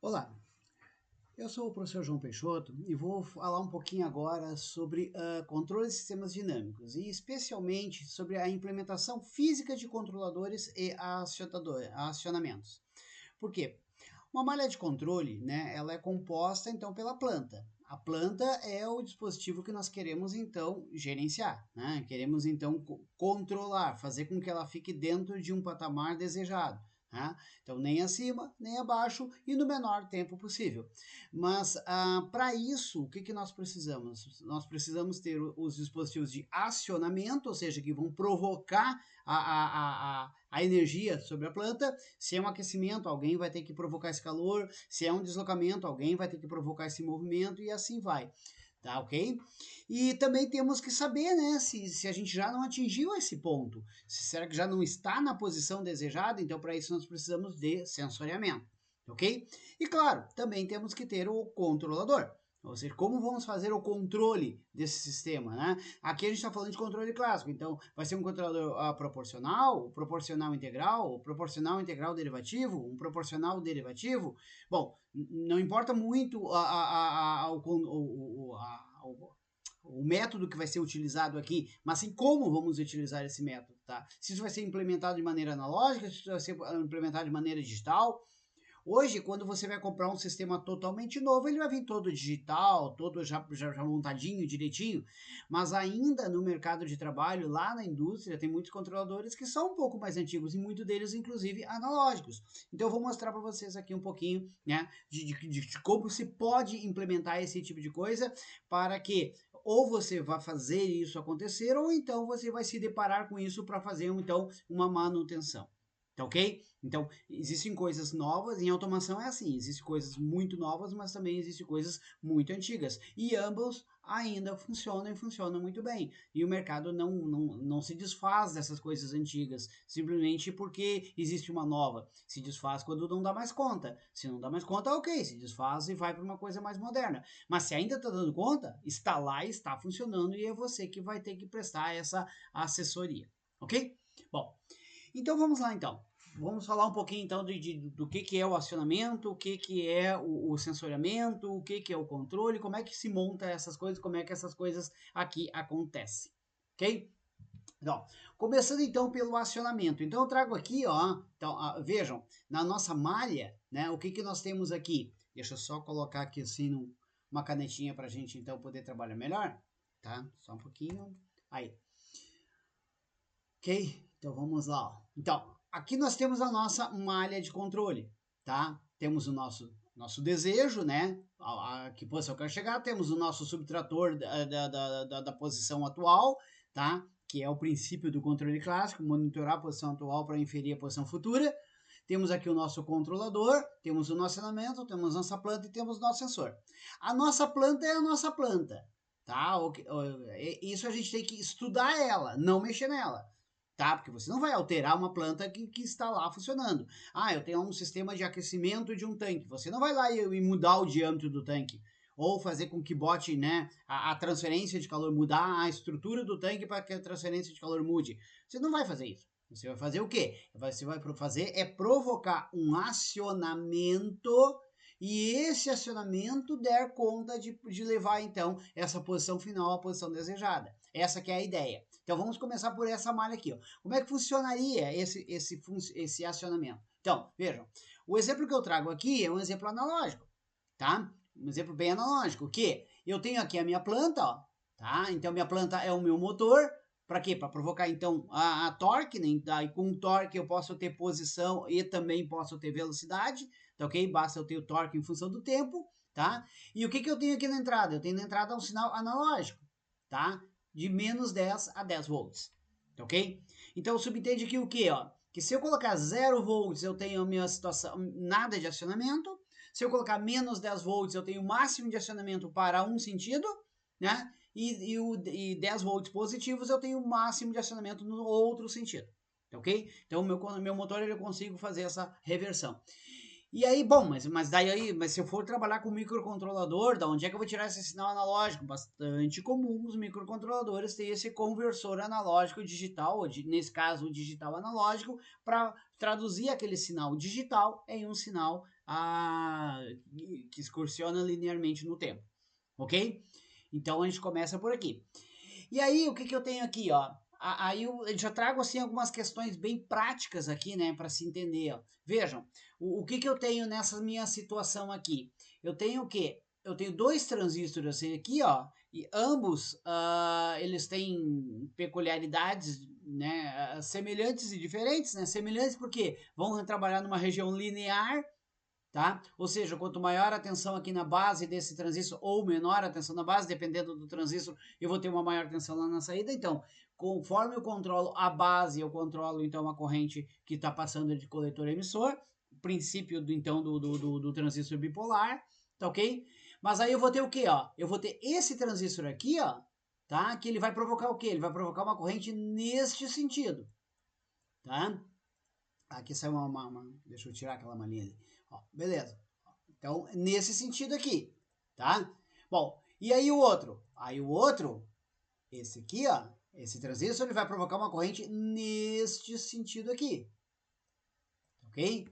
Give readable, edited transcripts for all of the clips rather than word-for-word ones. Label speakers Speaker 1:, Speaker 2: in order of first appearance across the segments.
Speaker 1: Olá, eu sou o professor João Peixoto e vou falar um pouquinho agora sobre controle de sistemas dinâmicos e especialmente sobre a implementação física de controladores e acionamentos. Por quê? Uma malha de controle, né, ela é composta então pela planta. A planta é o dispositivo que nós queremos então gerenciar, né? Queremos então controlar, fazer com que ela fique dentro de um patamar desejado. Tá? Então, nem acima, nem abaixo e no menor tempo possível. Mas, para isso, o que nós precisamos? Nós precisamos ter os dispositivos de acionamento, ou seja, que vão provocar a energia sobre a planta. Se é um aquecimento, alguém vai ter que provocar esse calor. Se é um deslocamento, alguém vai ter que provocar esse movimento e assim vai. Tá, ok? E também temos que saber, né, se a gente já não atingiu esse ponto. Será que já não está na posição desejada? Então, para isso, nós precisamos de sensoriamento, ok? E claro, também temos que ter o controlador. Ou seja, como vamos fazer o controle desse sistema, né? Aqui a gente está falando de controle clássico, então vai ser um controlador proporcional, proporcional integral, proporcional integral derivativo, um proporcional derivativo. Bom, não importa muito o método que vai ser utilizado aqui, mas sim como vamos utilizar esse método, tá? Se isso vai ser implementado de maneira analógica, se isso vai ser implementado de maneira digital. Hoje, quando você vai comprar um sistema totalmente novo, ele vai vir todo digital, todo já montadinho, direitinho, mas ainda no mercado de trabalho, lá na indústria, tem muitos controladores que são um pouco mais antigos e muitos deles, inclusive, analógicos. Então, eu vou mostrar para vocês aqui um pouquinho, né, de como se pode implementar esse tipo de coisa para que ou você vai fazer isso acontecer, ou então você vai se deparar com isso para fazer, então, uma manutenção. Tá ok? Então, existem coisas novas, em automação é assim, existem coisas muito novas, mas também existem coisas muito antigas. E ambos ainda funcionam e funcionam muito bem. E o mercado não se desfaz dessas coisas antigas, simplesmente porque existe uma nova. Se desfaz quando não dá mais conta. Se não dá mais conta, ok, se desfaz e vai para uma coisa mais moderna. Mas se ainda está dando conta, está lá, está funcionando e é você que vai ter que prestar essa assessoria. Ok? Bom, então vamos lá então. Vamos falar um pouquinho então do que é o acionamento, o que é o sensoriamento, o que é o controle, como é que se monta essas coisas, como é que essas coisas aqui acontecem, ok? Então, começando então pelo acionamento. Então eu trago aqui, ó, então, vejam, na nossa malha, né, o que nós temos aqui? Deixa eu só colocar aqui assim uma canetinha para a gente então poder trabalhar melhor, tá? Só um pouquinho. Aí, ok? Então vamos lá. Ó. Então, aqui nós temos a nossa malha de controle, tá? Temos o nosso desejo, né? A que posição eu quero chegar. Temos o nosso subtrator da posição atual, tá? Que é o princípio do controle clássico, monitorar a posição atual para inferir a posição futura. Temos aqui o nosso controlador, temos o nosso acionamento, temos nossa planta e temos o nosso sensor. A nossa planta é a nossa planta, tá? Isso a gente tem que estudar ela, não mexer nela, tá? Porque você não vai alterar uma planta que está lá funcionando. Ah, eu tenho um sistema de aquecimento de um tanque. Você não vai lá e mudar o diâmetro do tanque. Ou fazer com que bote, né, a transferência de calor, mudar a estrutura do tanque para que a transferência de calor mude. Você não vai fazer isso. Você vai fazer o quê? Você vai fazer é provocar um acionamento e esse acionamento der conta de levar, então, essa posição final à posição desejada. Essa que é a ideia. Então, vamos começar por essa malha aqui. Ó. Como é que funcionaria esse acionamento? Então, vejam, o exemplo que eu trago aqui é um exemplo analógico, tá? Um exemplo bem analógico, que eu tenho aqui a minha planta, ó, tá? Então, minha planta é o meu motor, para quê? Para provocar, então, a torque, né? E com torque eu posso ter posição e também posso ter velocidade, tá ok? Basta eu ter o torque em função do tempo, tá? E o que eu tenho aqui na entrada? Eu tenho na entrada um sinal analógico, tá? De menos 10 a 10 volts, tá ok? Então, subentende aqui o que, ó? Que se eu colocar 0 volts, eu tenho a minha situação, nada de acionamento. Se eu colocar menos 10 volts, eu tenho o máximo de acionamento para um sentido, né? E 10 volts positivos, eu tenho o máximo de acionamento no outro sentido, ok? Então, meu motor eu consigo fazer essa reversão. E aí, bom, mas se eu for trabalhar com microcontrolador, da onde é que eu vou tirar esse sinal analógico? Bastante comum os microcontroladores terem esse conversor analógico digital, ou nesse caso o digital analógico, para traduzir aquele sinal digital em um sinal que excursiona linearmente no tempo, ok? Então a gente começa por aqui. E aí, o que eu tenho aqui, ó? Aí eu já trago assim algumas questões bem práticas aqui, né, para se entender. Ó. Vejam, o que eu tenho nessa minha situação aqui? Eu tenho o quê? Eu tenho dois transistores aqui, ó, e ambos eles têm peculiaridades, né, semelhantes e diferentes, né? Semelhantes porque vão trabalhar numa região linear, tá? Ou seja, quanto maior a tensão aqui na base desse transistor ou menor a tensão na base, dependendo do transistor, eu vou ter uma maior tensão lá na saída. Então, conforme eu controlo a base, eu controlo então a corrente que está passando de coletor emissor, princípio do transistor bipolar, tá ok? Mas aí eu vou ter o que, ó? Eu vou ter esse transistor aqui, ó, tá? Que ele vai provocar o quê? Ele vai provocar uma corrente neste sentido, tá? Aqui saiu deixa eu tirar aquela malinha ali. Ó, beleza. Então, nesse sentido aqui, tá? Bom, e aí o outro? Aí o outro, esse aqui, ó, esse transistor, ele vai provocar uma corrente neste sentido aqui, ok?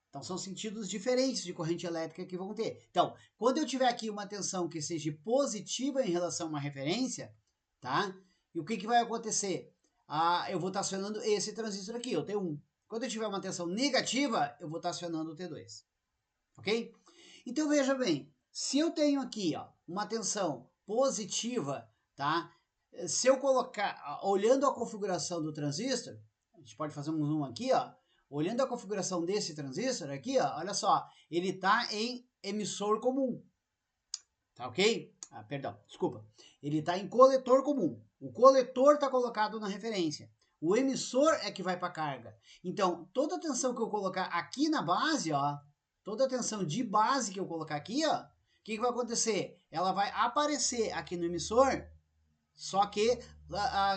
Speaker 1: Então, são sentidos diferentes de corrente elétrica que vão ter. Então, quando eu tiver aqui uma tensão que seja positiva em relação a uma referência, tá? E o que vai acontecer? Eu vou estar acionando esse transistor aqui, o T1. Quando eu tiver uma tensão negativa, eu vou estar acionando o T2, ok? Então, veja bem, se eu tenho aqui ó, uma tensão positiva, tá? Se eu colocar, olhando a configuração do transistor, a gente pode fazer um zoom aqui, ó, olhando a configuração desse transistor aqui, ó, olha só, ele está em emissor comum, tá ok? Perdão, desculpa. Ele está em coletor comum. O coletor está colocado na referência. O emissor é que vai para a carga. Então, toda a tensão que eu colocar aqui na base, ó, toda a tensão de base que eu colocar aqui, ó, o que vai acontecer? Ela vai aparecer aqui no emissor, só que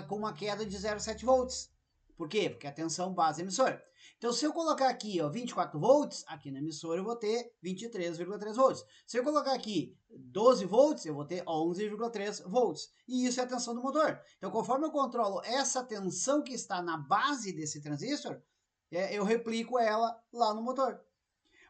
Speaker 1: com uma queda de 0,7 volts. Por quê? Porque a tensão base é emissor. Então, se eu colocar aqui ó, 24 volts, aqui no emissor eu vou ter 23,3 volts. Se eu colocar aqui 12 volts, eu vou ter 11,3 volts. E isso é a tensão do motor. Então, conforme eu controlo essa tensão que está na base desse transistor, eu replico ela lá no motor.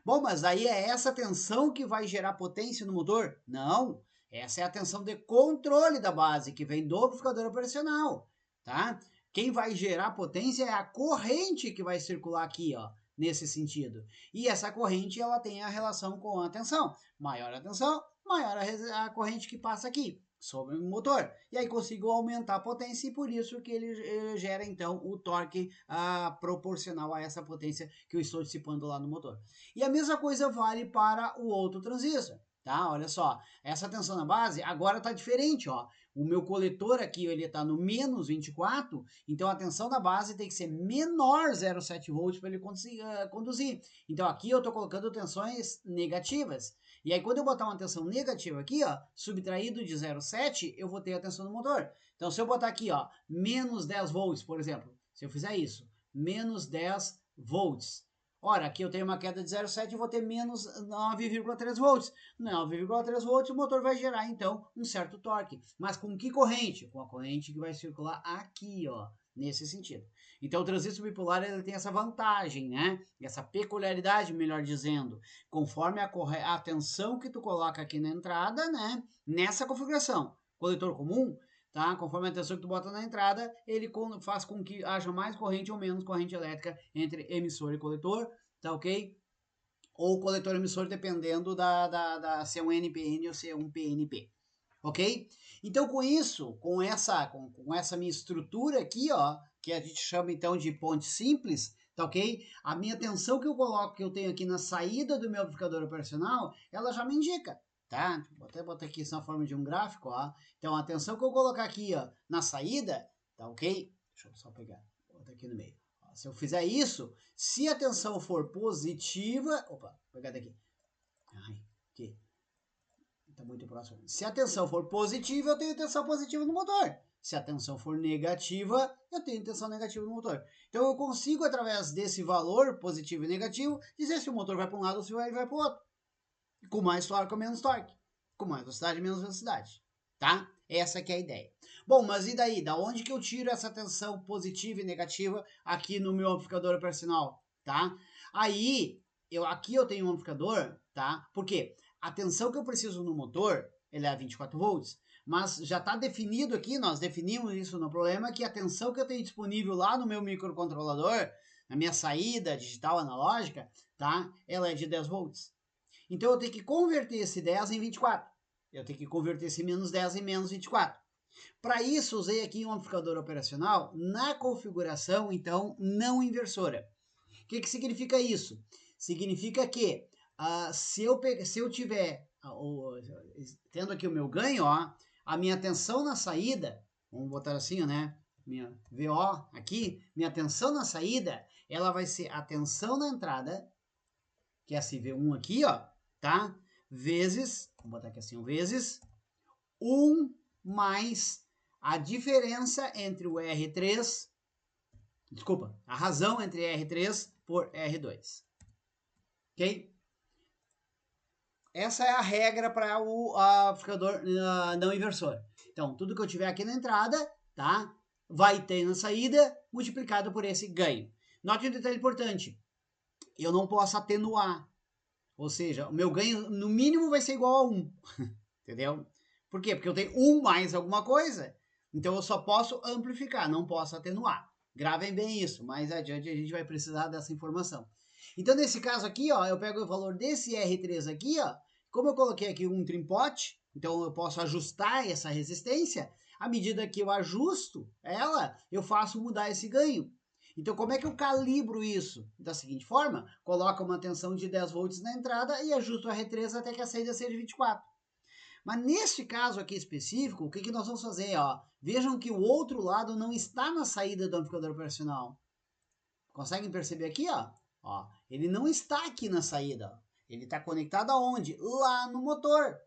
Speaker 1: Bom, mas aí é essa tensão que vai gerar potência no motor? Não. Essa é a tensão de controle da base, que vem do amplificador operacional, tá? Quem vai gerar potência é a corrente que vai circular aqui, ó, nesse sentido. E essa corrente, ela tem a relação com a tensão. Maior a tensão, maior a corrente que passa aqui sobre o motor. E aí consigo aumentar a potência e por isso que ele gera, então, o torque proporcional a essa potência que eu estou dissipando lá no motor. E a mesma coisa vale para o outro transistor, tá? Olha só, essa tensão na base agora está diferente, ó. O meu coletor aqui, ele está no menos 24, então a tensão da base tem que ser menor 0,7 volts para ele conduzir. Então aqui eu estou colocando tensões negativas. E aí quando eu botar uma tensão negativa aqui, ó, subtraído de 0,7, eu vou ter a tensão do motor. Então se eu botar aqui, ó, menos 10 volts, por exemplo, se eu fizer isso, menos 10 volts, ora, aqui eu tenho uma queda de 0,7 e vou ter menos 9,3 volts. 9,3 volts o motor vai gerar, então, um certo torque. Mas com que corrente? Com a corrente que vai circular aqui, ó, nesse sentido. Então, o transistor bipolar ele tem essa vantagem, né? Essa peculiaridade, melhor dizendo. Conforme a tensão que tu coloca aqui na entrada, né? Nessa configuração, coletor comum, tá? Conforme a tensão que tu bota na entrada, ele faz com que haja mais corrente ou menos corrente elétrica entre emissor e coletor, tá ok? Ou coletor emissor, dependendo se é um NPN ou se é um PNP, ok? Então, com isso, com essa minha estrutura aqui, ó, que a gente chama então de ponte simples, tá ok? A minha tensão que eu coloco, que eu tenho aqui na saída do meu amplificador operacional, ela já me indica, tá? Vou até botar aqui isso na forma de um gráfico, ó. Então, a tensão que eu colocar aqui, ó, na saída, tá ok? Deixa eu só pegar, vou botar aqui no meio. Ó, se eu fizer isso, se a tensão for positiva, opa, vou pegar daqui. Ai, aqui. Está muito próximo. Se a tensão for positiva, eu tenho tensão positiva no motor. Se a tensão for negativa, eu tenho tensão negativa no motor. Então eu consigo, através desse valor positivo e negativo, dizer se o motor vai para um lado ou se ele vai para o outro. Com mais torque ou menos torque. Com mais velocidade ou menos velocidade. Tá? Essa que é a ideia. Bom, mas e daí? Da onde que eu tiro essa tensão positiva e negativa aqui no meu amplificador operacional? Tá? Aí, aqui eu tenho um amplificador, tá? Por quê? A tensão que eu preciso no motor, ele é 24 volts, mas já está definido aqui, nós definimos isso no problema, que a tensão que eu tenho disponível lá no meu microcontrolador, na minha saída digital analógica, tá? Ela é de 10 volts. Então eu tenho que converter esse 10 em 24. Eu tenho que converter esse menos 10 em menos 24. Para isso, usei aqui um amplificador operacional na configuração, então, não inversora. O que significa isso? Significa que se eu tiver, tendo aqui o meu ganho, ó, a minha tensão na saída, vamos botar assim, né? Minha VO aqui, minha tensão na saída, ela vai ser a tensão na entrada, que é esse V1 aqui, ó, tá? Vezes, vou botar aqui assim, vezes 1 mais a diferença entre o R3, desculpa, a razão entre R3 por R2. Ok? Essa é a regra para o amplificador não inversor. Então, tudo que eu tiver aqui na entrada, tá? Vai ter na saída multiplicado por esse ganho. Note um detalhe importante. Eu não posso atenuar. Ou seja, o meu ganho, no mínimo, vai ser igual a 1. Entendeu? Por quê? Porque eu tenho 1 mais alguma coisa, então eu só posso amplificar, não posso atenuar. Gravem bem isso, mais adiante a gente vai precisar dessa informação. Então, nesse caso aqui, ó, eu pego o valor desse R3 aqui, ó, como eu coloquei aqui um trimpote, então eu posso ajustar essa resistência, à medida que eu ajusto ela, eu faço mudar esse ganho. Então, como é que eu calibro isso? Da seguinte forma, coloco uma tensão de 10 volts na entrada e ajusto o R3 até que a saída seja 24. Mas neste caso aqui específico, o que nós vamos fazer? Ó? Vejam que o outro lado não está na saída do amplificador operacional. Conseguem perceber aqui? Ó, ele não está aqui na saída. Ó. Ele está conectado aonde? Lá no motor.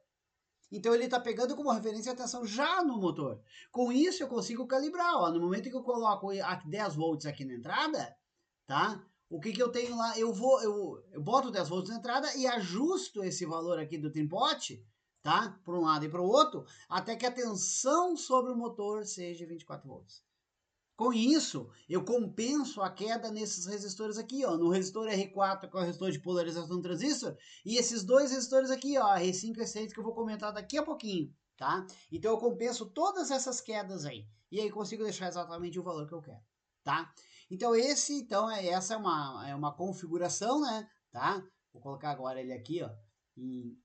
Speaker 1: Então ele está pegando como referência a tensão já no motor. Com isso eu consigo calibrar. Ó. No momento que eu coloco 10 volts aqui na entrada, tá? O que eu tenho lá? Eu boto 10 volts na entrada e ajusto esse valor aqui do trimpote, tá? Para um lado e para o outro, até que a tensão sobre o motor seja 24 volts. Com isso, eu compenso a queda nesses resistores aqui, ó, no resistor R4, que é o resistor de polarização do transistor, e esses dois resistores aqui, ó, R5 e R6, que eu vou comentar daqui a pouquinho, tá? Então eu compenso todas essas quedas aí, e aí consigo deixar exatamente o valor que eu quero, tá? Então essa é uma configuração, né, tá? Vou colocar agora ele aqui, ó, em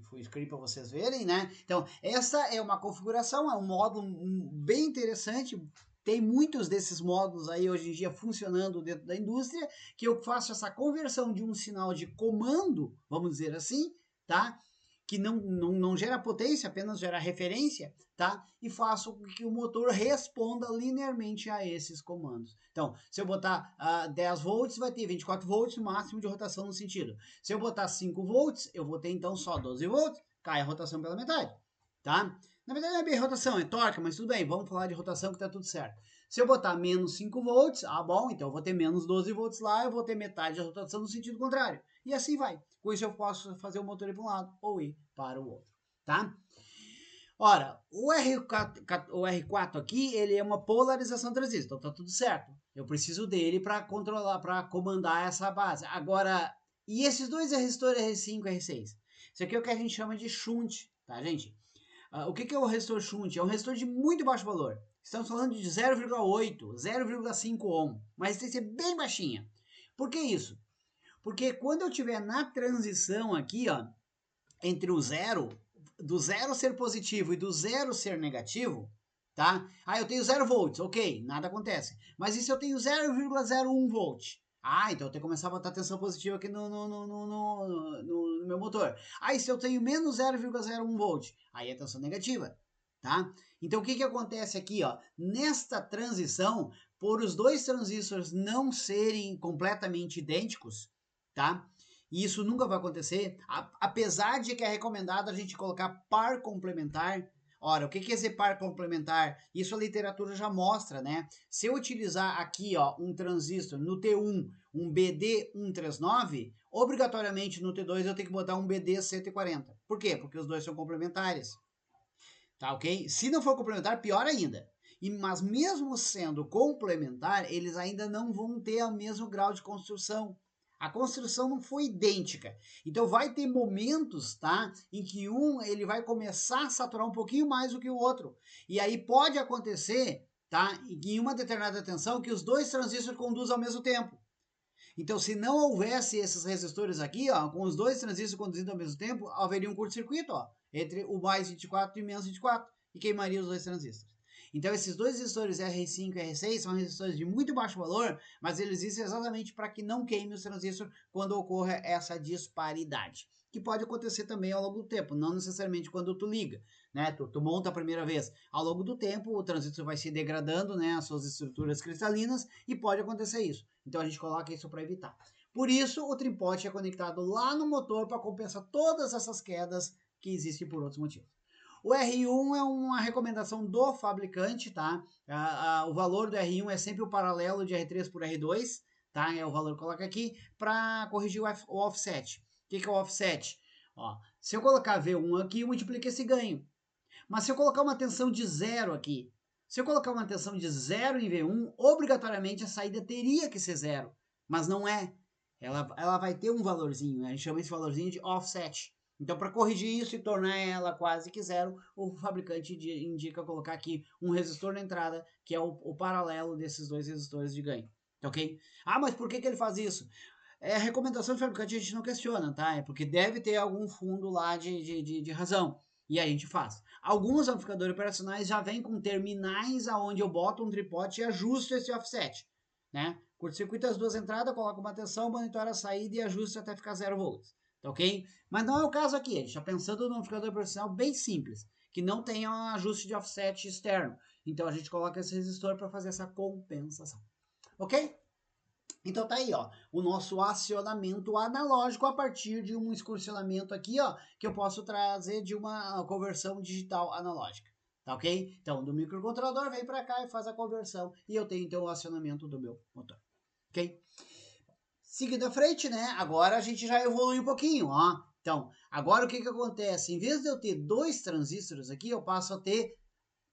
Speaker 1: full screen para vocês verem, né? Então, essa é uma configuração, é um módulo bem interessante. Tem muitos desses módulos aí hoje em dia funcionando dentro da indústria, que eu faço essa conversão de um sinal de comando, vamos dizer assim, tá? Que não gera potência, apenas gera referência, tá? E faço com que o motor responda linearmente a esses comandos. Então, se eu botar 10 volts, vai ter 24 volts no máximo de rotação no sentido. Se eu botar 5 volts, eu vou ter então só 12 volts, cai a rotação pela metade, tá? Na verdade não é bem rotação, é torque, mas tudo bem, vamos falar de rotação que tá tudo certo. Se eu botar menos 5 volts, bom, então eu vou ter menos 12 volts lá, eu vou ter metade da rotação no sentido contrário. E assim vai. Com isso eu posso fazer o motor ir para um lado ou ir para o outro, tá? Ora, o R4 aqui, ele é uma polarização transistor, então tá tudo certo. Eu preciso dele para controlar, para comandar essa base. Agora, e esses dois resistores R5 e R6? Isso aqui é o que a gente chama de shunt, tá, gente? O que é o resistor shunt? É um resistor de muito baixo valor. Estamos falando de 0,8, 0,5 ohm. Uma resistência bem baixinha. Por que isso? Porque quando eu estiver na transição aqui, ó, entre o zero, do zero ser positivo e do zero ser negativo, tá? Eu tenho 0 volts, ok, nada acontece. Mas e se eu tenho 0,01 volt? Então eu tenho que começar a botar tensão positiva aqui no meu motor. E se eu tenho menos 0,01 volt? Aí é tensão negativa, tá? Então o que acontece aqui, ó? Nesta transição, por os dois transistores não serem completamente idênticos, tá? E isso nunca vai acontecer, apesar de que é recomendado a gente colocar par complementar. Ora, o que é esse par complementar? Isso a literatura já mostra, né? Se eu utilizar aqui, ó, um transistor no T1, um BD139, obrigatoriamente no T2 eu tenho que botar um BD140. Por quê? Porque os dois são complementares. Tá ok? Se não for complementar, pior ainda. Mas mesmo sendo complementar, eles ainda não vão ter o mesmo grau de construção. A construção não foi idêntica. Então vai ter momentos, tá, em que um ele vai começar a saturar um pouquinho mais do que o outro. E aí pode acontecer, tá, em uma determinada tensão que os dois transistores conduzam ao mesmo tempo. Então, se não houvesse esses resistores aqui, ó, com os dois transistores conduzindo ao mesmo tempo, haveria um curto-circuito, ó, entre o mais 24 e o menos 24, e queimaria os dois transistores. Então, esses dois resistores R5 e R6 são resistores de muito baixo valor, mas eles existem exatamente para que não queime os transistores quando ocorra essa disparidade, que pode acontecer também ao longo do tempo, não necessariamente quando tu liga, né? Tu monta a primeira vez. Ao longo do tempo, o transistor vai se degradando, né, as suas estruturas cristalinas, e pode acontecer isso. Então, a gente coloca isso para evitar. Por isso, o trim-pot é conectado lá no motor para compensar todas essas quedas que existem por outros motivos. O R1 é uma recomendação do fabricante, tá? O valor do R1 é sempre o paralelo de R3 por R2, tá? É o valor que coloca aqui para corrigir o offset. O que é o offset? Ó, se eu colocar V1 aqui, eu multiplico esse ganho. Mas se eu colocar uma tensão de 0 aqui, se eu colocar uma tensão de 0 em V1, obrigatoriamente a saída teria que ser 0. Mas não é. Ela vai ter um valorzinho, a gente chama esse valorzinho de offset. Então, para corrigir isso e tornar ela quase que zero, o fabricante indica colocar aqui um resistor na entrada, que é o paralelo desses dois resistores de ganho. Ok? Ah, mas por que ele faz isso? É recomendação do fabricante, a gente não questiona, tá? É porque deve ter algum fundo lá de razão. E a gente faz. Alguns amplificadores operacionais já vêm com terminais aonde eu boto um tripote e ajusto esse offset, né? Curto-circuito as duas entradas, coloco uma tensão, monitora a saída e ajusto até ficar 0 volts, tá ok? Mas não é o caso aqui, a gente está pensando num amplificador operacional bem simples, que não tenha um ajuste de offset externo. Então a gente coloca esse resistor para fazer essa compensação, ok? Então tá aí, ó, o nosso acionamento analógico a partir de um excursionamento aqui, ó, que eu posso trazer de uma conversão digital analógica, tá ok? Então, do microcontrolador vem para cá e faz a conversão e eu tenho então o acionamento do meu motor, ok? Seguindo à frente, né, agora a gente já evolui um pouquinho, ó. Então, agora o que acontece? Em vez de eu ter 2 transistores aqui, eu passo a ter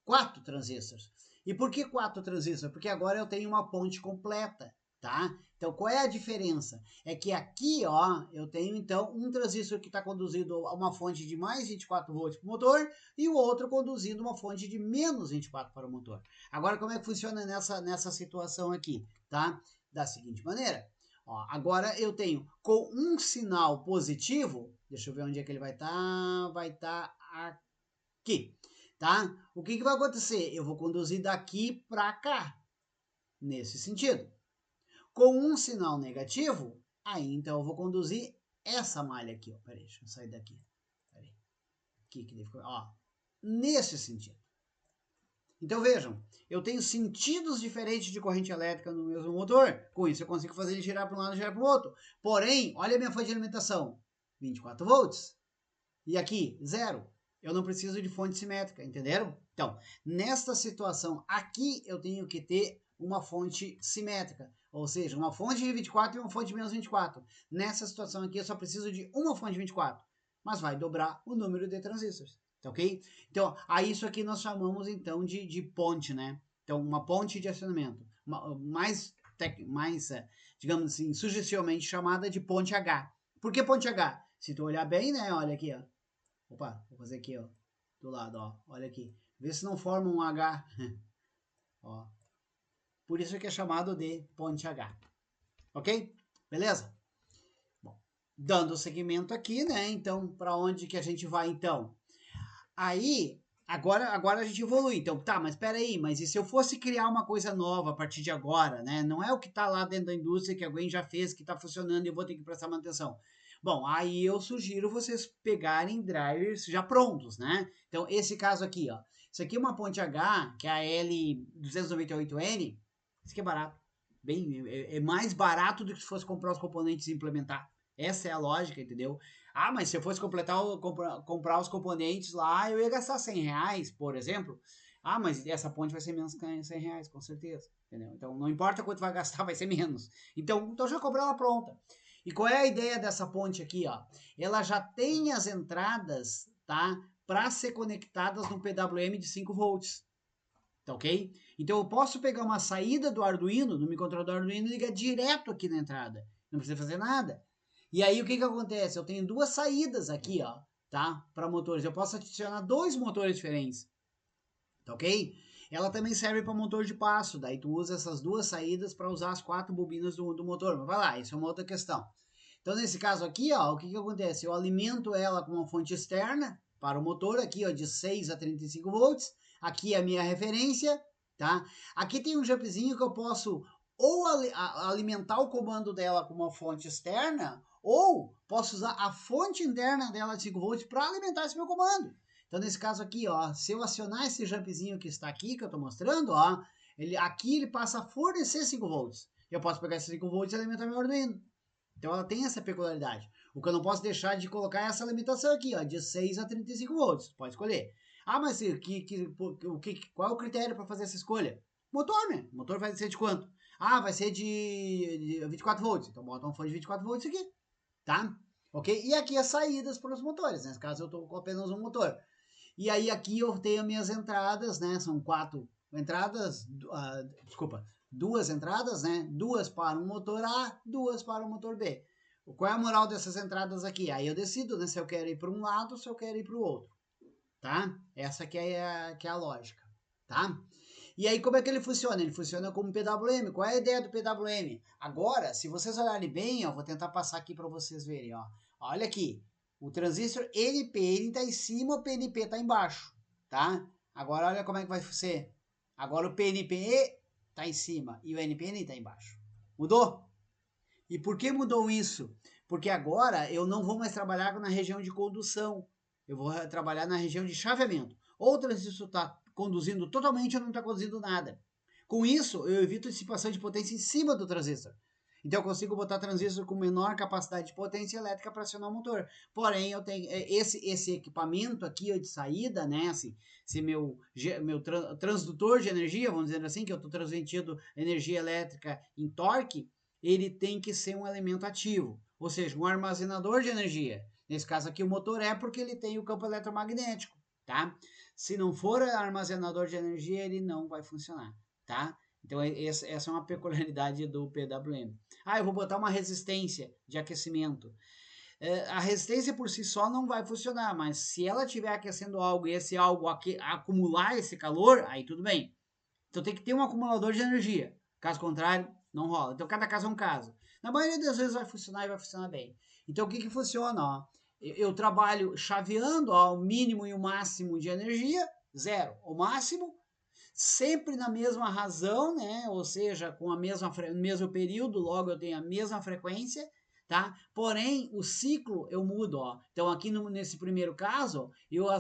Speaker 1: 4 transistores. E por que 4 transistores? Porque agora eu tenho uma ponte completa, tá? Então, qual é a diferença? É que aqui, ó, eu tenho, então, um transistor que está conduzindo a uma fonte de mais 24 volts para o motor e o outro conduzindo uma fonte de menos 24 para o motor. Agora, como é que funciona nessa situação aqui, tá? Da seguinte maneira. Ó, agora eu tenho com um sinal positivo, deixa eu ver onde é que ele vai estar aqui. Tá? O que vai acontecer? Eu vou conduzir daqui para cá, nesse sentido. Com um sinal negativo, aí então eu vou conduzir essa malha aqui, ó. Peraí, deixa eu sair daqui. Peraí. Aqui que deve ficar, ó. Nesse sentido. Então vejam, eu tenho sentidos diferentes de corrente elétrica no mesmo motor. Com isso eu consigo fazer ele girar para um lado e girar para o outro. Porém, olha a minha fonte de alimentação. 24 volts. E aqui, 0. Eu não preciso de fonte simétrica, entenderam? Então, nesta situação aqui, eu tenho que ter uma fonte simétrica, ou seja, uma fonte de 24 e uma fonte de menos 24. Nessa situação aqui, eu só preciso de uma fonte de 24, mas vai dobrar o número de transistores, tá ok? Então, a isso aqui nós chamamos, então, de ponte, né? Então, uma ponte de acionamento, mais digamos assim, sugestivelmente chamada de ponte H. Por que ponte H? Se tu olhar bem, né, olha aqui, ó. Opa, vou fazer aqui, ó, do lado, ó, olha aqui. Vê se não forma um H. Ó. Por isso que é chamado de ponte H. Ok? Beleza? Bom, dando seguimento aqui, né? Então, para onde que a gente vai, então? Aí, agora a gente evolui. Então, tá, mas espera aí, mas e se eu fosse criar uma coisa nova a partir de agora, né? Não é o que está lá dentro da indústria que alguém já fez, que está funcionando e eu vou ter que prestar manutenção. Bom, aí eu sugiro vocês pegarem drivers já prontos, né? Então, esse caso aqui, ó. Isso aqui é uma ponte H, que é a L298N. Isso aqui é barato. Bem, é mais barato do que se fosse comprar os componentes e implementar. Essa é a lógica, entendeu? Ah, mas se eu fosse comprar os componentes lá, eu ia gastar R$100, por exemplo. Ah, mas essa ponte vai ser menos que R$100, com certeza, entendeu? Então, não importa quanto vai gastar, vai ser menos. Então já comprei ela pronta. E qual é a ideia dessa ponte aqui, ó? Ela já tem as entradas, tá? Para ser conectadas no PWM de 5 volts. Tá ok? Então eu posso pegar uma saída do Arduino, no microcontrolador do Arduino, e ligar direto aqui na entrada. Não precisa fazer nada. E aí o que acontece? Eu tenho duas saídas aqui, ó, tá? Para motores. Eu posso adicionar 2 motores diferentes. Tá ok? Ela também serve para motor de passo. Daí tu usa essas duas saídas para usar as 4 bobinas do motor. Mas vai lá, isso é uma outra questão. Então, nesse caso aqui, ó, o que acontece? Eu alimento ela com uma fonte externa para o motor, aqui, ó, de 6 a 35 volts. Aqui é a minha referência, tá? Aqui tem um jumpzinho que eu posso ou alimentar o comando dela com uma fonte externa, ou posso usar a fonte interna dela de 5 volts para alimentar esse meu comando. Então, nesse caso aqui, ó, se eu acionar esse jumpzinho que está aqui, que eu estou mostrando, ó, aqui ele passa a fornecer 5 volts. Eu posso pegar esses 5 volts e alimentar meu Arduino. Então ela tem essa peculiaridade. O que eu não posso deixar de colocar é essa limitação aqui, ó, de 6 a 35 volts. Pode escolher. Ah, mas qual é o critério para fazer essa escolha? Motor, né? O motor vai ser de quanto? Ah, vai ser de 24 volts. Então bota uma fonte de 24 volts aqui, tá? Ok? E aqui as saídas para os motores. Nesse caso eu estou com apenas um motor. E aí aqui eu tenho minhas entradas, né? São 4 entradas, desculpa, 2 entradas, né? 2 para o motor A, 2 para o motor B. Qual é a moral dessas entradas aqui? Aí eu decido, né? Se eu quero ir para um lado, se eu quero ir para o outro, tá? Essa que é a lógica, tá? E aí como é que ele funciona? Ele funciona como PWM. Qual é a ideia do PWM? Agora, se vocês olharem bem, ó, vou tentar passar aqui para vocês verem, ó. Olha aqui, o transistor NP está em cima, o PNP está embaixo, tá? Agora olha como é que vai ser. Agora o PNP está em cima e o NPN está embaixo. Mudou? E por que mudou isso? Porque agora eu não vou mais trabalhar na região de condução. Eu vou trabalhar na região de chaveamento. Ou o transistor está conduzindo totalmente ou não está conduzindo nada. Com isso, eu evito dissipação de potência em cima do transistor. Então eu consigo botar transistor com menor capacidade de potência elétrica para acionar o motor. Porém, eu tenho esse equipamento aqui de saída, né? Esse meu transdutor de energia, vamos dizer assim, que eu estou transmitindo energia elétrica em torque, ele tem que ser um elemento ativo, ou seja, um armazenador de energia. Nesse caso aqui o motor é porque ele tem o campo eletromagnético, tá? Se não for armazenador de energia, ele não vai funcionar, tá? Então, essa é uma peculiaridade do PWM. Ah, eu vou botar uma resistência de aquecimento. A resistência por si só não vai funcionar, mas se ela estiver aquecendo algo e esse algo acumular esse calor, aí tudo bem. Então tem que ter um acumulador de energia. Caso contrário, não rola. Então cada caso é um caso. Na maioria das vezes vai funcionar e vai funcionar bem. Então o que funciona? Ó? Eu trabalho chaveando ó, o mínimo e o máximo de energia, 0. O máximo, sempre na mesma razão, né? Ou seja, com a mesmo período, logo eu tenho a mesma frequência, tá? Porém, o ciclo eu mudo, ó. Então aqui nesse primeiro caso,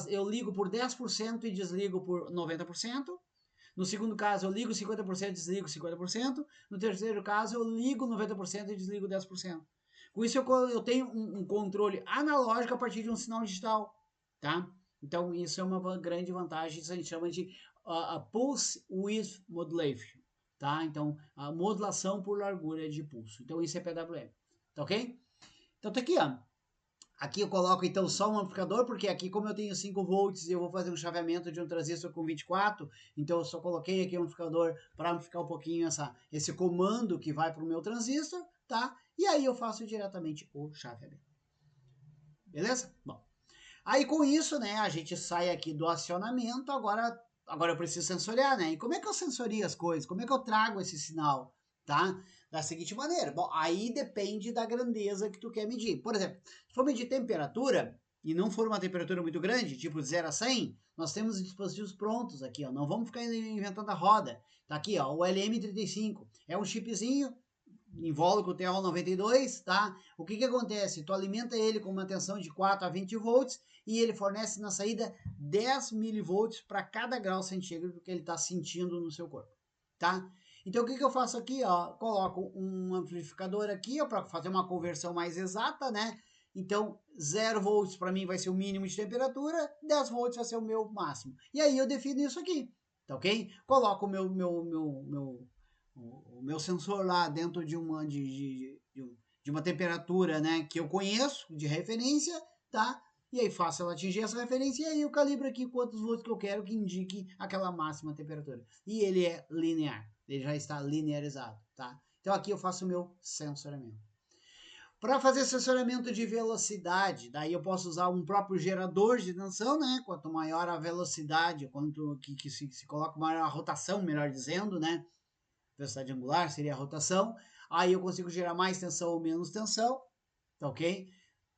Speaker 1: eu ligo por 10% e desligo por 90%. No segundo caso, eu ligo 50% e desligo 50%. No terceiro caso, eu ligo 90% e desligo 10%. Com isso, eu tenho um controle analógico a partir de um sinal digital, tá? Então, isso é uma grande vantagem. Isso a gente chama de Pulse Width Modulation, tá? Então, a modulação por largura de pulso. Então, isso é PWM, tá ok? Então, tá aqui, ó. Aqui eu coloco então só um amplificador, porque aqui como eu tenho 5 volts e eu vou fazer um chaveamento de um transistor com 24, então eu só coloquei aqui um amplificador para amplificar um pouquinho esse comando que vai para o meu transistor, tá? E aí eu faço diretamente o chaveamento. Beleza? Bom, aí com isso, né, a gente sai aqui do acionamento, agora eu preciso sensoriar, né? E como é que eu sensorio as coisas? Como é que eu trago esse sinal, tá? Da seguinte maneira, bom, aí depende da grandeza que tu quer medir. Por exemplo, se for medir temperatura e não for uma temperatura muito grande, tipo de 0 a 100, nós temos os dispositivos prontos aqui, ó. Não vamos ficar inventando a roda. Tá aqui, ó, o LM35. É um chipzinho invólucro TO92, tá? O que acontece? Tu alimenta ele com uma tensão de 4 a 20 volts e ele fornece na saída 10 milivolts para cada grau centígrado que ele está sentindo no seu corpo, tá? Então, o que eu faço aqui, ó? Coloco um amplificador aqui, ó, para fazer uma conversão mais exata, né? Então, 0 volts para mim vai ser o mínimo de temperatura, 10 volts vai ser o meu máximo. E aí eu defino isso aqui, tá ok? Coloco o meu sensor lá dentro de uma temperatura, né, que eu conheço, de referência, tá? E aí faço ela atingir essa referência e aí eu calibro aqui quantos volts que eu quero que indique aquela máxima temperatura. E ele é linear, ele já está linearizado, tá? Então aqui eu faço o meu sensoramento. Para fazer sensoramento de velocidade, daí eu posso usar um próprio gerador de tensão, né? Quanto maior a velocidade, quanto que se coloca maior a rotação, melhor dizendo, né? Velocidade angular seria a rotação. Aí eu consigo gerar mais tensão ou menos tensão, tá ok?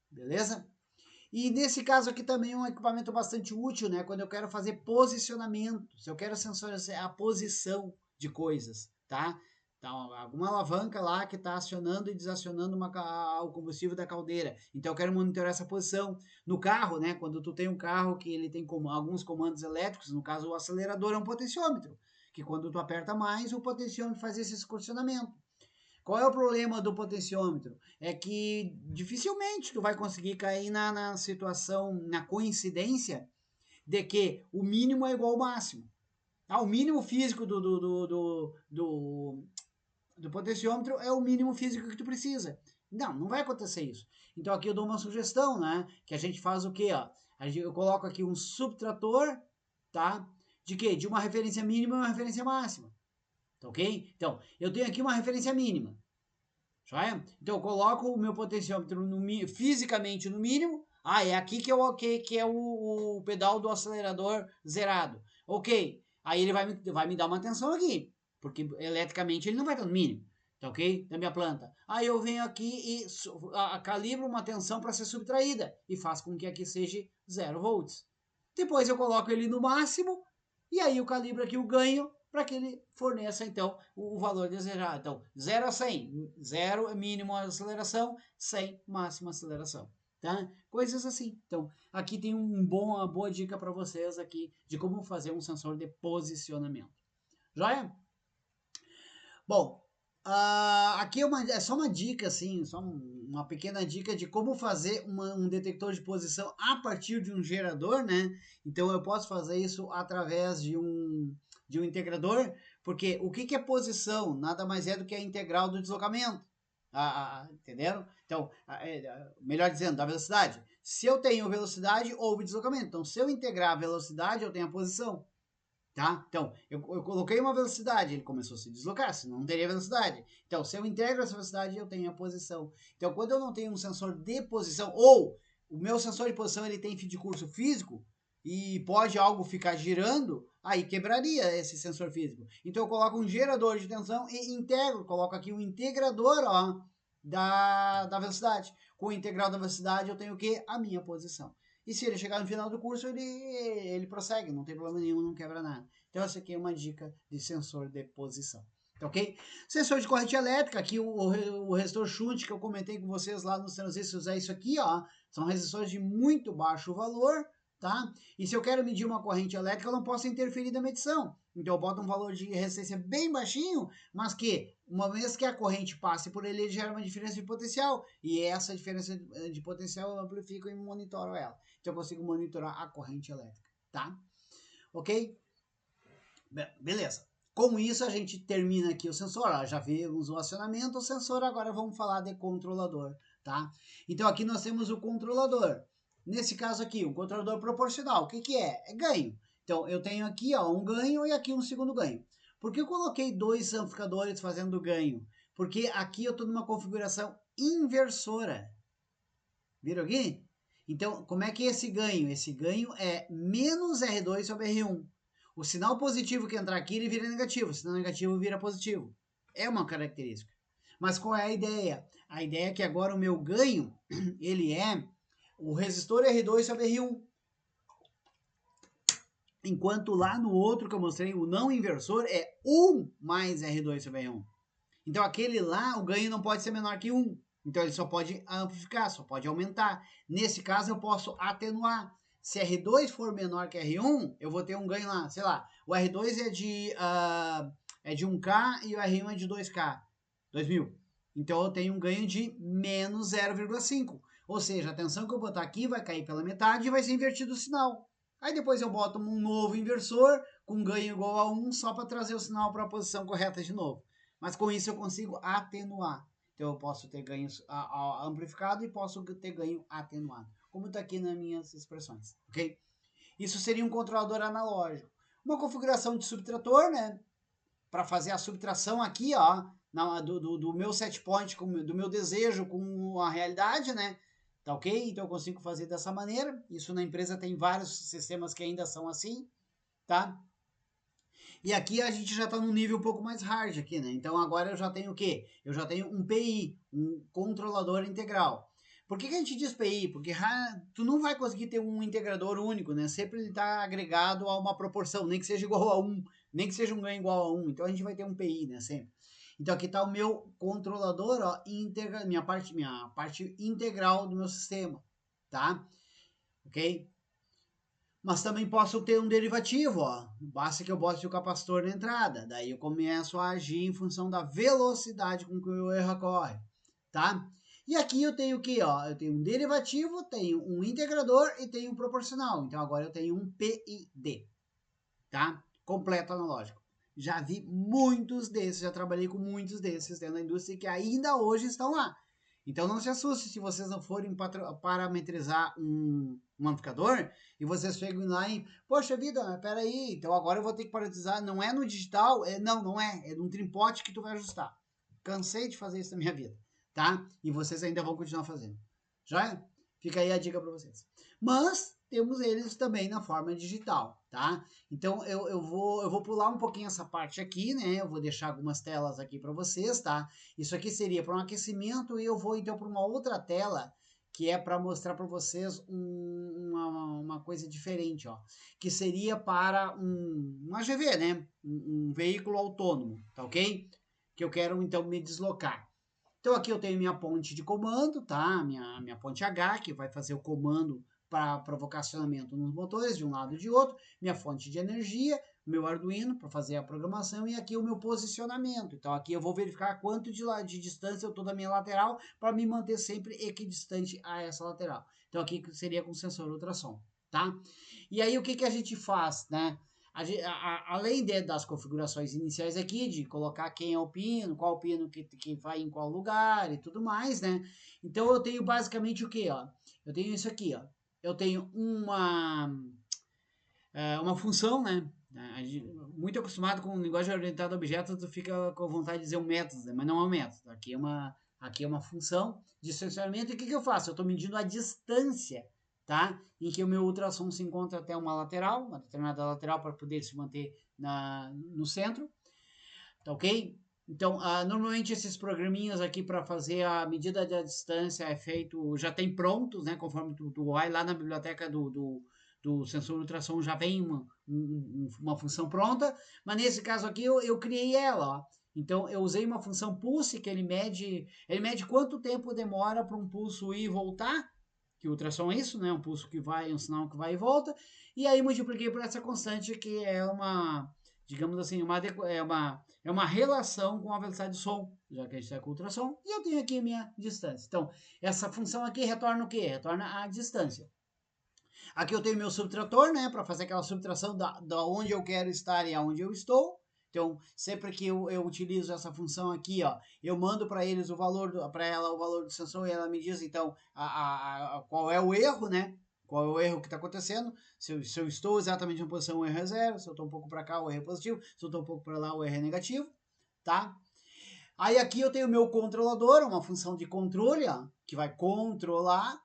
Speaker 1: Beleza? E nesse caso aqui também é um equipamento bastante útil, né? Quando eu quero fazer posicionamento, se eu quero sensorizar a posição de coisas, tá? Então, alguma alavanca lá que está acionando e desacionando o combustível da caldeira. Então, eu quero monitorar essa posição. No carro, né? Quando tu tem um carro que ele tem alguns comandos elétricos, no caso o acelerador é um potenciômetro, que quando tu aperta mais, o potenciômetro faz esse escorcionamento. Qual é o problema do potenciômetro? É que dificilmente tu vai conseguir cair na situação, na coincidência de que o mínimo é igual ao máximo. O mínimo físico do potenciômetro é o mínimo físico que tu precisa. Não vai acontecer isso. Então aqui eu dou uma sugestão, né? Que a gente faz o quê? Ó? Eu coloco aqui um subtrator, tá? De quê? De uma referência mínima e uma referência máxima. Tá ok? Então, eu tenho aqui uma referência mínima. Joia? Então eu coloco o meu potenciômetro fisicamente no mínimo. É aqui que é o pedal do acelerador zerado. Ok. Aí ele vai me dar uma tensão aqui. Porque eletricamente ele não vai estar no mínimo. Tá ok? Da minha planta. Aí eu venho aqui e calibro uma tensão para ser subtraída. E faço com que aqui seja 0 volts. Depois eu coloco ele no máximo. E aí eu calibro aqui o ganho para que ele forneça, então, o valor desejado. Então, 0 a 100, 0 é mínimo aceleração, 100 máxima aceleração. Tá? Coisas assim. Então, aqui tem uma boa dica para vocês aqui de como fazer um sensor de posicionamento. Joia? Bom, aqui é só uma dica, assim, só uma pequena dica de como fazer um detector de posição a partir de um gerador, né? Então eu posso fazer isso através de um integrador, porque o que é posição? Nada mais é do que a integral do deslocamento. Entenderam? Então, melhor dizendo, da velocidade. Se eu tenho velocidade, houve deslocamento. Então, se eu integrar a velocidade, eu tenho a posição. Tá? Então, eu coloquei uma velocidade, ele começou a se deslocar, senão não teria velocidade. Então, se eu integro essa velocidade, eu tenho a posição. Então, quando eu não tenho um sensor de posição, ou o meu sensor de posição ele tem fim de curso físico, e pode algo ficar girando, aí quebraria esse sensor físico. Então, eu coloco um gerador de tensão e integro, coloco aqui um integrador ó, da velocidade. Com o integral da velocidade, eu tenho o quê? A minha posição. E se ele chegar no final do curso, ele prossegue, não tem problema nenhum, não quebra nada. Então, essa aqui é uma dica de sensor de posição. Tá ok? Sensor de corrente elétrica, aqui o resistor shunt que eu comentei com vocês lá nos transistores é isso aqui, ó. São resistores de muito baixo valor, tá? E se eu quero medir uma corrente elétrica, eu não posso interferir na medição. Então, eu boto um valor de resistência bem baixinho, mas que, uma vez que a corrente passe por ele, ele gera uma diferença de potencial. E essa diferença de potencial eu amplifico e monitoro ela. Então, eu consigo monitorar a corrente elétrica, tá? Ok? Beleza. Com isso, a gente termina aqui o sensor. Já vimos o acionamento, o sensor, agora vamos falar de controlador, tá? Então, aqui nós temos o controlador. Nesse caso aqui, um controlador proporcional. O que é? É ganho. Então, eu tenho aqui ó, um ganho e aqui um segundo ganho. Por que eu coloquei dois amplificadores fazendo ganho? Porque aqui eu estou numa configuração inversora. Viram aqui? Então, como é que é esse ganho? Esse ganho é menos R2 sobre R1. O sinal positivo que entrar aqui, ele vira negativo. O sinal negativo vira positivo. É uma característica. Mas qual é a ideia? A ideia é que agora o meu ganho, ele é o resistor R2 sobre R1. Enquanto lá no outro que eu mostrei, o não inversor, é 1 mais R2 sobre R1. Então, aquele lá, o ganho não pode ser menor que 1. Então, ele só pode amplificar, só pode aumentar. Nesse caso, eu posso atenuar. Se R2 for menor que R1, eu vou ter um ganho lá, sei lá, o R2 é de é de 1K e o R1 é de 2K, 2000. Então eu tenho um ganho de menos 0,5. Ou seja, a tensão que eu botar aqui vai cair pela metade e vai ser invertido o sinal. Aí depois eu boto um novo inversor com ganho igual a 1 só para trazer o sinal para a posição correta de novo. Mas com isso eu consigo atenuar. Então eu posso ter ganho amplificado e posso ter ganho atenuado. Como está aqui nas minhas expressões, ok? Isso seria um controlador analógico. Uma configuração de subtrator, né? Para fazer a subtração aqui, ó, do meu set point, do meu desejo com a realidade, né? Tá ok? Então eu consigo fazer dessa maneira. Isso na empresa tem vários sistemas que ainda são assim, tá? E aqui a gente já está num nível um pouco mais hard aqui, né? Então agora eu já tenho o quê? Eu já tenho um PI, um controlador integral. Por que a gente diz PI? Porque tu não vai conseguir ter um integrador único, né? Sempre ele está agregado a uma proporção, nem que seja igual a 1, nem que seja um ganho igual a 1. Então a gente vai ter um PI, né? Sempre. Então aqui está o meu controlador, ó, minha parte integral do meu sistema, tá? Ok? Mas também posso ter um derivativo, ó. Basta que eu bote o capacitor na entrada. Daí eu começo a agir em função da velocidade com que o erro ocorre, tá? E aqui eu tenho o quê, ó? Eu tenho um derivativo, tenho um integrador e tenho um proporcional. Então agora eu tenho um PID, tá? Completo analógico. Já vi muitos desses, já trabalhei com muitos desses dentro da indústria que ainda hoje estão lá. Então não se assuste se vocês não forem parametrizar um amplificador e vocês chegam lá e, poxa vida, peraí, então agora eu vou ter que parametrizar, não é no digital? Não é num trimpote que tu vai ajustar. Cansei de fazer isso na minha vida, tá? E vocês ainda vão continuar fazendo. Já? Fica aí a dica para vocês. Mas temos eles também na forma digital, tá? Então eu vou pular um pouquinho essa parte aqui, né? Eu vou deixar algumas telas aqui para vocês, tá? Isso aqui seria para um aquecimento e eu vou então para uma outra tela que é para mostrar para vocês uma coisa diferente, ó, que seria para um AGV, né? Um veículo autônomo, tá ok? Que eu quero então me deslocar. Então aqui eu tenho minha ponte de comando, tá? Minha ponte H, que vai fazer o comando para provocacionamento nos motores de um lado e de outro, minha fonte de energia, meu Arduino para fazer a programação e aqui o meu posicionamento. Então aqui eu vou verificar quanto de distância eu estou da minha lateral para me manter sempre equidistante a essa lateral. Então aqui seria com sensor ultrassom, tá? E aí o que a gente faz, né? Além das configurações iniciais aqui, de colocar quem é o pino, qual pino que vai em qual lugar e tudo mais, né? Então eu tenho basicamente o que, ó? Eu tenho isso aqui, ó. Eu tenho uma função, né? Muito acostumado com linguagem orientada a objetos, tu fica com vontade de dizer um método, né? Mas não é um método. Aqui é uma função de sensoriamento. E o que eu faço? Eu estou medindo a distância, tá? Em que o meu ultrassom se encontra até uma determinada lateral para poder se manter no centro, tá ok? Então, normalmente esses programinhas aqui para fazer a medida da distância é feito, já tem prontos, né? Conforme tu vai lá na biblioteca do sensor ultrassom, já vem uma função pronta, mas nesse caso aqui eu criei ela, ó. Então, eu usei uma função pulse, que ele mede quanto tempo demora para um pulso ir e voltar, que o ultrassom é isso, né? Um pulso que vai, um sinal que vai e volta, e aí multipliquei por essa constante, que é digamos assim, é uma relação com a velocidade do som, já que a gente está com ultrassom, e eu tenho aqui a minha distância. Então, essa função aqui retorna o quê? Retorna a distância. Aqui eu tenho meu subtrator, né, para fazer aquela subtração da onde eu quero estar e aonde eu estou. Então, sempre que eu utilizo essa função aqui, ó, eu mando para eles para ela o valor do sensor e ela me diz, então, qual é o erro, né? Qual é o erro que está acontecendo? Se eu estou exatamente na posição, o erro é 0. Se eu estou um pouco para cá, o erro é positivo. Se eu estou um pouco para lá, o erro é negativo, tá? Aí aqui eu tenho o meu controlador, uma função de controle, ó, que vai controlar,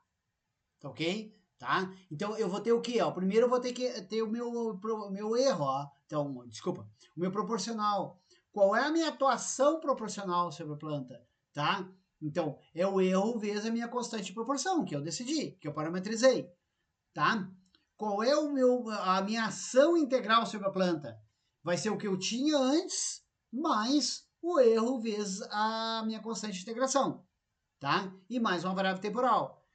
Speaker 1: tá ok? Tá? Então eu vou ter o quê? Ó? Primeiro eu vou ter que ter o meu erro, ó. Então, desculpa, o meu proporcional. Qual é a minha atuação proporcional sobre a planta? Tá? Então, é o erro vezes a minha constante de proporção, que eu decidi, que eu parametrizei. Tá? Qual é a minha ação integral sobre a planta? Vai ser o que eu tinha antes, mais o erro vezes a minha constante de integração. Tá? E mais uma variável temporal.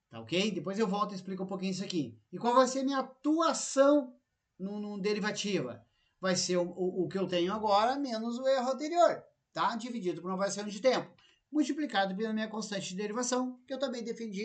Speaker 1: Tá ok? Depois eu volto e explico um pouquinho isso aqui. E qual vai ser a minha atuação no derivativa? vai ser o que eu tenho agora menos o erro anterior, tá? Dividido por uma variação de tempo, multiplicado pela minha constante de derivação, que eu também defini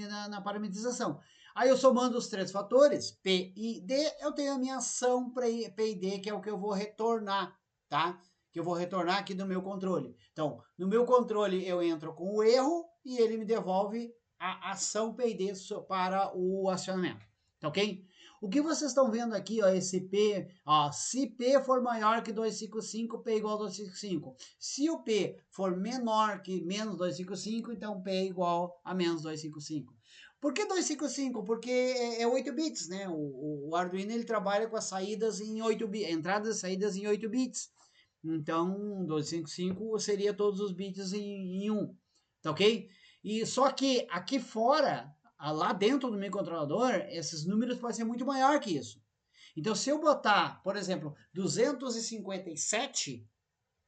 Speaker 1: na parametrização. Aí eu somando os três fatores, P e D, eu tenho a minha ação P e D, que é o que eu vou retornar, tá? Que eu vou retornar aqui no meu controle. Então, no meu controle eu entro com o erro e ele me devolve a ação P e D para o acionamento, tá ok? O que vocês estão vendo aqui, ó, esse P, ó, se P for maior que 255, P igual a 255. Se o P for menor que menos 255, então P é igual a menos 255. Por que 255? Porque é 8 bits, né? O Arduino ele trabalha com as saídas em 8 bits, entradas e saídas em 8 bits. Então, 255 seria todos os bits em 1, tá ok? E só que aqui fora, lá dentro do microcontrolador, esses números podem ser muito maior que isso. Então, se eu botar, por exemplo, 257,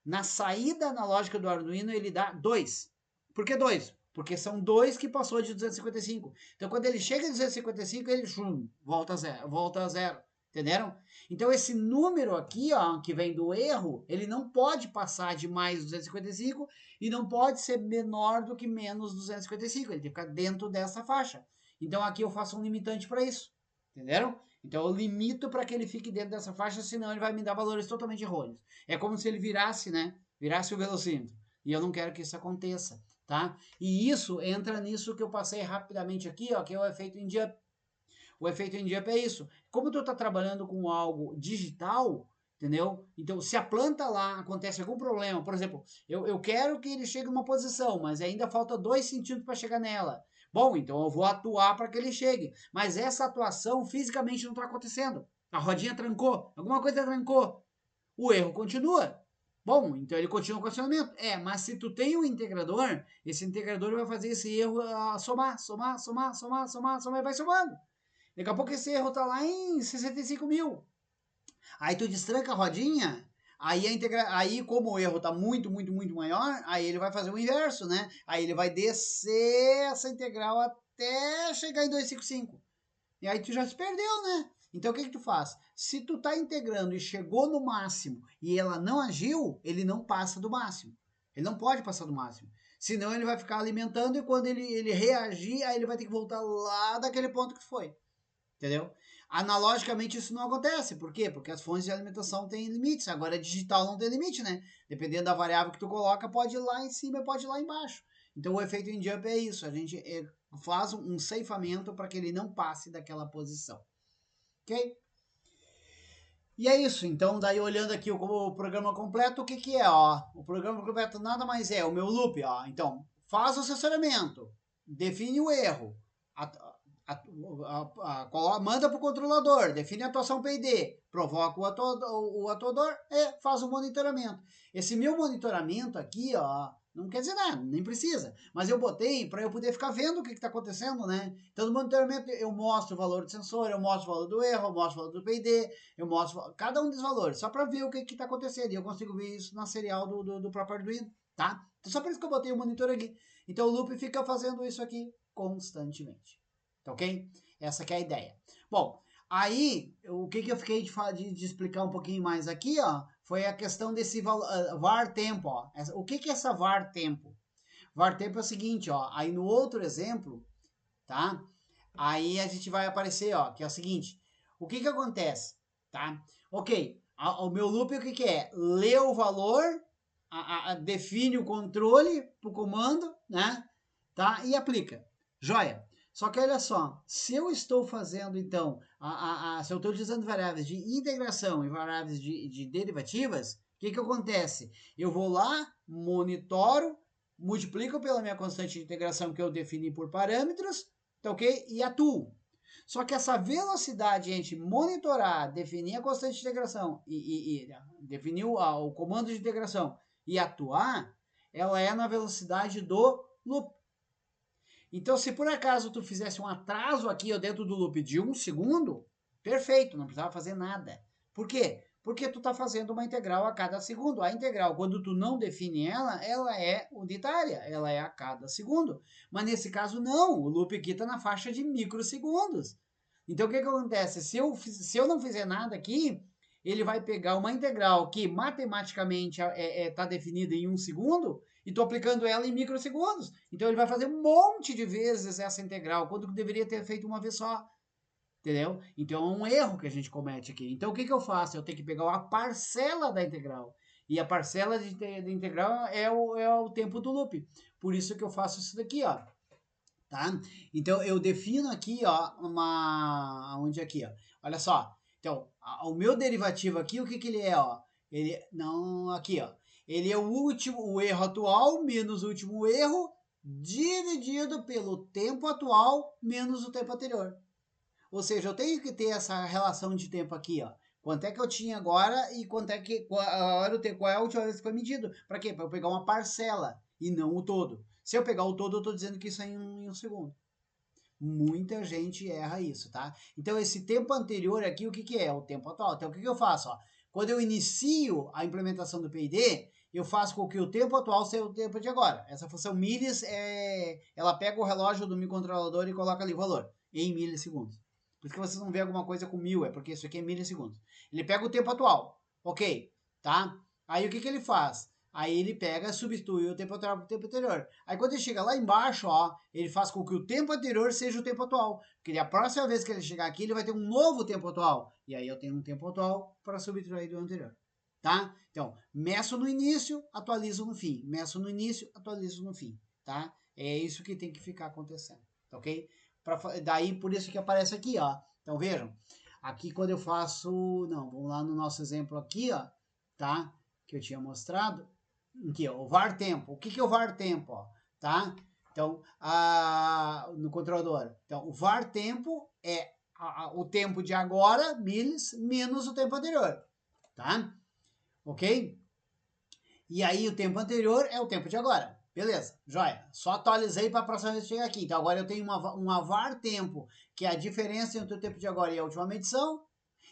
Speaker 1: na saída analógica do Arduino ele dá 2. Por que 2? Porque são 2 que passou de 255. Então, quando ele chega em 255, ele volta a zero. Entenderam? Então, esse número aqui, ó, que vem do erro, ele não pode passar de mais 255 e não pode ser menor do que menos 255. Ele tem que ficar dentro dessa faixa. Então, aqui eu faço um limitante para isso. Entenderam? Então, eu limito para que ele fique dentro dessa faixa, senão ele vai me dar valores totalmente errôneos. É como se ele virasse, né? Virasse o velocímetro. E eu não quero que isso aconteça, tá? E isso entra nisso que eu passei rapidamente aqui, ó, que é o efeito end-up. O efeito end-up é isso. Como tu está trabalhando com algo digital, entendeu? Então, se a planta lá acontece algum problema, por exemplo, eu quero que ele chegue numa posição, mas ainda falta 2 centímetros para chegar nela. Bom, então eu vou atuar para que ele chegue. Mas essa atuação fisicamente não está acontecendo. A rodinha trancou, alguma coisa trancou. O erro continua. Bom, então ele continua com o acionamento. Mas se tu tem um integrador, esse integrador vai fazer esse erro somar, e vai somando. Daqui a pouco esse erro tá lá em 65 mil. Aí tu destranca a rodinha, aí como o erro tá muito maior, aí ele vai fazer o inverso, né? Aí ele vai descer essa integral até chegar em 255. E aí tu já se perdeu, né? Então o que tu faz? Se tu tá integrando e chegou no máximo e ela não agiu, ele não passa do máximo. Ele não pode passar do máximo. Senão ele vai ficar alimentando e quando ele reagir, aí ele vai ter que voltar lá daquele ponto que foi. Entendeu? Analogicamente isso não acontece. Por quê? Porque as fontes de alimentação têm limites. Agora digital não tem limite, né? Dependendo da variável que tu coloca, pode ir lá em cima e pode ir lá embaixo. Então o efeito end-up é isso. A gente faz um ceifamento para que ele não passe daquela posição. Ok? E é isso. Então, daí olhando aqui o programa completo, o que é? Ó? O programa completo nada mais é o meu loop. Ó. Então, faz o assessoramento, define o erro, manda para o controlador, define a atuação P&D, provoca o atuador e faz o monitoramento. Esse meu monitoramento aqui, ó, não quer dizer nada, nem precisa. Mas eu botei para eu poder ficar vendo o que está acontecendo, né? Então, no monitoramento, eu mostro o valor do sensor, eu mostro o valor do erro, eu mostro o valor do P&D, eu mostro cada um dos valores, só para ver o que está acontecendo. E eu consigo ver isso na serial do próprio Arduino, tá? Então, só por isso que eu botei o monitor aqui. Então, o loop fica fazendo isso aqui constantemente. Tá ok? Essa que é a ideia. Bom, aí, o que eu fiquei de explicar um pouquinho mais aqui, ó, foi a questão desse var tempo, ó. O que é essa var tempo? Var tempo é o seguinte, ó, aí no outro exemplo, tá? Aí a gente vai aparecer, ó, que é o seguinte, o que acontece, tá? Ok, o meu loop o que é? Lê o valor, define o controle pro comando, né? Tá? E aplica. Joia. Só que olha só, se eu estou fazendo então, se eu estou utilizando variáveis de integração e variáveis de derivativas, o que acontece? Eu vou lá, monitoro, multiplico pela minha constante de integração que eu defini por parâmetros, tá ok? E atuo. Só que essa velocidade entre monitorar, definir a constante de integração e definir o comando de integração e atuar, ela é na velocidade do loop. Então, se por acaso tu fizesse um atraso aqui ó, dentro do loop de 1 segundo, perfeito, não precisava fazer nada. Por quê? Porque tu está fazendo uma integral a cada segundo. A integral, quando tu não define ela é unitária, ela é a cada segundo. Mas nesse caso não, o loop aqui está na faixa de microsegundos. Então o que acontece? Se eu não fizer nada aqui, ele vai pegar uma integral que matematicamente está definida em 1 segundo e estou aplicando ela em microsegundos. Então ele vai fazer um monte de vezes essa integral, quando deveria ter feito uma vez só. Entendeu? Então é um erro que a gente comete aqui. Então o que eu faço? Eu tenho que pegar a parcela da integral. E a parcela de integral é o tempo do loop. Por isso que eu faço isso daqui, ó. Tá? Então eu defino aqui, ó, onde aqui, ó. Olha só. Então, o meu derivativo aqui, o que ele é, ó? Ele não aqui, ó. Ele é o erro atual menos o último erro dividido pelo tempo atual menos o tempo anterior. Ou seja, eu tenho que ter essa relação de tempo aqui, ó. Quanto é que eu tinha agora e qual é a última vez que foi medido? Para quê? Para eu pegar uma parcela e não o todo. Se eu pegar o todo, eu estou dizendo que isso é em um segundo. Muita gente erra isso, tá? Então, esse tempo anterior aqui, o que é? O tempo atual. Então, o que eu faço? Ó? Quando eu inicio a implementação do PID, eu faço com que o tempo atual seja o tempo de agora. Essa função millis, ela pega o relógio do microcontrolador e coloca ali o valor, em milissegundos. Por isso que vocês não vê alguma coisa com 1000, é porque isso aqui é milissegundos. Ele pega o tempo atual, ok, tá? Aí o que ele faz? Aí ele pega, substitui o tempo atual pelo tempo anterior. Aí quando ele chega lá embaixo, ó, ele faz com que o tempo anterior seja o tempo atual. Porque a próxima vez que ele chegar aqui, ele vai ter um novo tempo atual. E aí eu tenho um tempo atual para subtrair do anterior. Tá? Então, meço no início, atualizo no fim. Meço no início, atualizo no fim. Tá? É isso que tem que ficar acontecendo. Ok? Daí, por isso que aparece aqui, ó. Então, vejam. Aqui, quando eu faço... Não, vamos lá no nosso exemplo aqui, ó. Tá? Que eu tinha mostrado. Aqui, ó, o var tempo. O que é o var tempo, ó? Tá? Então, no controlador. Então, o var tempo é o tempo de agora, milis, menos o tempo anterior. Tá? Ok? E aí, o tempo anterior é o tempo de agora. Beleza, joia. Só atualizei para a próxima vez chegar aqui. Então, agora eu tenho uma var tempo, que é a diferença entre o tempo de agora e a última medição.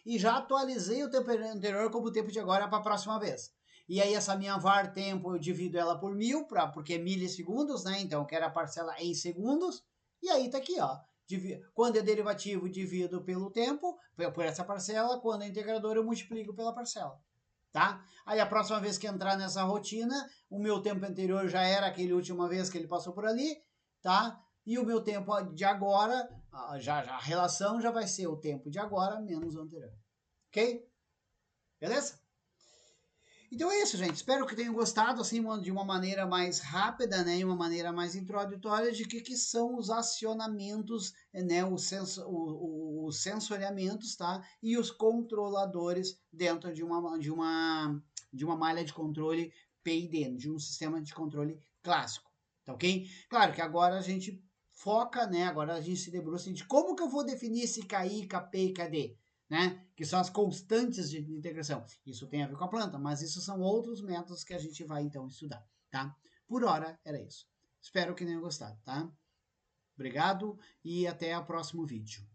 Speaker 1: E já atualizei o tempo anterior como o tempo de agora para a próxima vez. E aí, essa minha var tempo, eu divido ela por 1000, porque é milissegundos, né? Então, eu quero a parcela em segundos. E aí, tá aqui, ó. Quando é derivativo, divido pelo tempo, por essa parcela. Quando é integrador, eu multiplico pela parcela. Tá? Aí a próxima vez que entrar nessa rotina, o meu tempo anterior já era aquele última vez que ele passou por ali, tá? E o meu tempo de agora, a relação já vai ser o tempo de agora menos o anterior. Ok? Beleza? Então é isso, gente. Espero que tenham gostado, assim, de uma maneira mais rápida, né? E uma maneira mais introdutória de que são os acionamentos, né? Os sensoriamentos, tá? E os controladores dentro de uma malha de controle PID, de um sistema de controle clássico, tá ok? Claro que agora a gente foca, né? Agora a gente se debruça de como que eu vou definir esse KI, KP e KD, né? Que são as constantes de integração. Isso tem a ver com a planta, mas isso são outros métodos que a gente vai então estudar, tá? Por hora era isso. Espero que tenham gostado, tá? Obrigado e até o próximo vídeo.